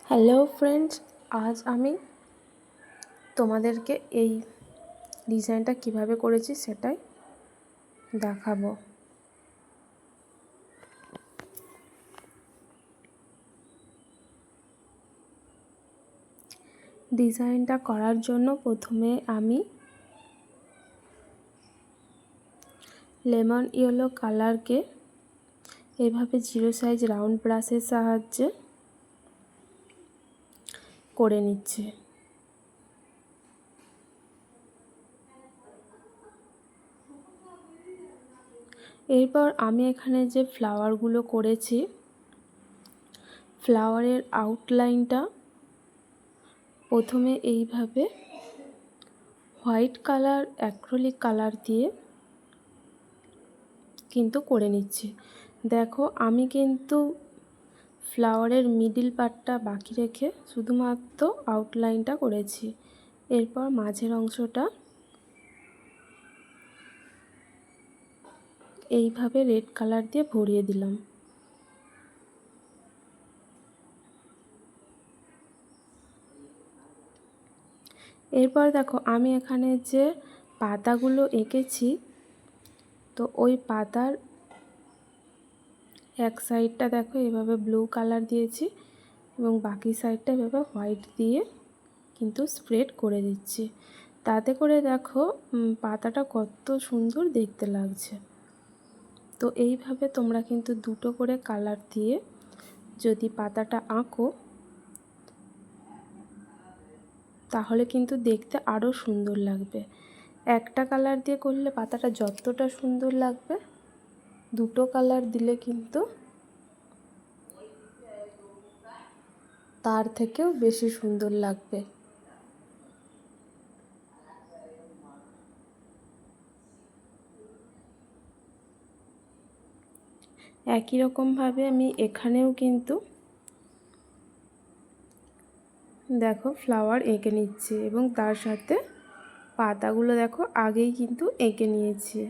Hello friends, আজ আমি তোমাদেরকে এই ডিজাইনটা কিভাবে করেছি সেটাই দেখাবো। ডিজাইনটা করার জন্য প্রথমে আমি লেমন ইয়েলো কালারকে এইভাবে 0 সাইজ রাউন্ড ব্রাশের সাহায্যে করে নিচ্ছি। এরপর আমি এখানে যে ফ্লাওয়ারগুলো করেছি, ফ্লাওয়ারের আউটলাইনটা প্রথমে এইভাবে হোয়াইট কালার অ্যাক্রিলিক কালার দিয়ে কিন্তু করে নিচ্ছি। দেখো, আমি কিন্তু ফ্লাওয়ারের মিডিল পার্টটা বাকি রেখে শুধুমাত্র আউটলাইনটা করেছি। এরপর মাঝের অংশটা এইভাবে রেড কালার দিয়ে ভরিয়ে দিলাম। এরপর দেখো, আমি এখানে যে পাতাগুলো এঁকেছি, তো ওই পাতার এক সাইডটা দেখো এভাবে ব্লু কালার দিয়েছি এবং বাকি সাইডটা এভাবে হোয়াইট দিয়ে কিন্তু স্প্রেড করে দিচ্ছি। তাতে করে দেখো পাতাটা কত সুন্দর দেখতে লাগছে। তো এইভাবে তোমরা কিন্তু দুটো করে কালার দিয়ে যদি পাতাটা আঁকো তাহলে কিন্তু দেখতে আরও সুন্দর লাগবে। একটা কালার দিয়ে করলে পাতাটা যতটা সুন্দর লাগবে, দুটো কালার দিলে কিন্তু তার থেকেও বেশি সুন্দর লাগবে। একই রকমভাবে আমি এখানেও কিন্তু দেখো ফ্লাওয়ার এঁকে নিচ্ছি এবং তার সাথে পাতাগুলো দেখো আগেই কিন্তু এঁকে নিয়েছি।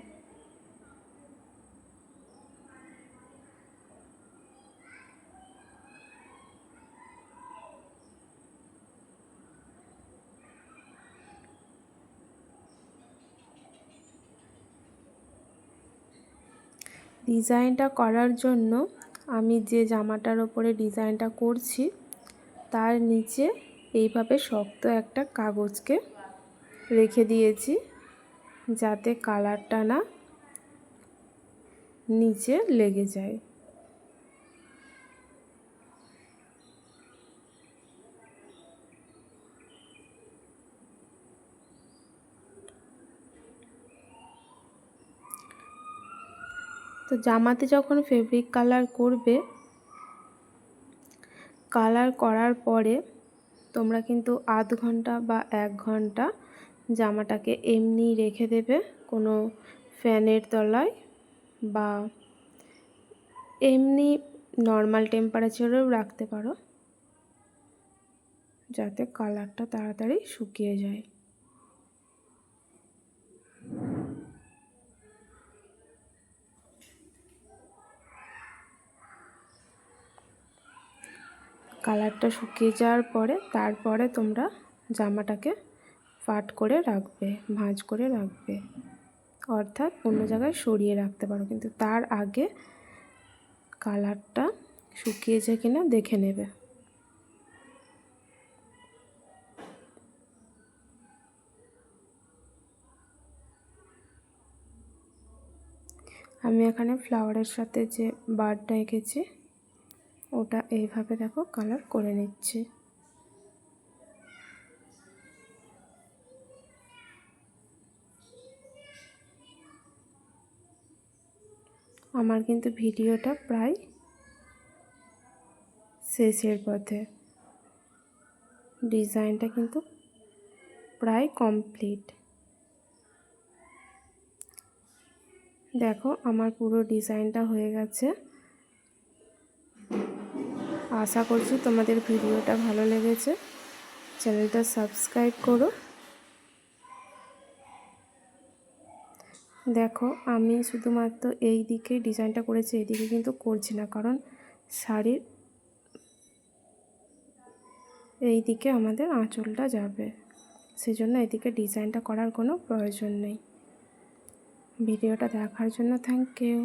ডিজাইনটা করার জন্য আমি যে জামাটার ওপরে ডিজাইনটা করছি তার নিচে এইভাবে শক্ত একটা কাগজকে রেখে দিয়েছি, যাতে কালারটা না নিচে লেগে যায়। তো জামাতে যখন ফেব্রিক কালার করবে, কালার করার পরে তোমরা কিন্তু আধ ঘন্টা বা 1 ঘন্টা জামাটাকে এমনি রেখে দেবে, কোনো ফ্যানের তলায় বা এমনি নর্মাল টেম্পারেচারেও রাখতে পারো, যাতে কালারটা তাড়াতাড়ি শুকিয়ে যায়। কালারটা শুকিয়ে যাওয়ার পরে তারপরে তোমরা জামাটাকে পাট করে রাখবে, ভাঁজ করে রাখবে, অর্থাৎ অন্য জায়গায় সরিয়ে রাখতে পারো, কিন্তু তার আগে কালারটা শুকিয়েছে কিনা দেখে নেবে। আমি এখানে ফ্লাওয়ারের সাথে যে বার্ডটা এঁকেছি ওটা এইভাবে দেখো কালার করে নিচ্ছি। আমার কিন্তু ভিডিওটা প্রায় শেষের পথে, ডিজাইনটা কিন্তু প্রায় কমপ্লিট। দেখো, আমার পুরো ডিজাইনটা হয়ে গেছে। আশা করছি তোমাদের ভিডিওটা ভালো লেগেছে। চ্যানেলটা সাবস্ক্রাইব করো। দেখো, আমি শুধুমাত্র এই দিকে ডিজাইনটা করেছি, এই দিকে কিন্তু করছি না, কারণ শাড়ির এই দিকে আমাদের আঁচলটা যাবে, সেজন্য এদিকে ডিজাইনটা করার কোনো প্রয়োজন নেই। ভিডিওটা দেখার জন্য থ্যাংক ইউ।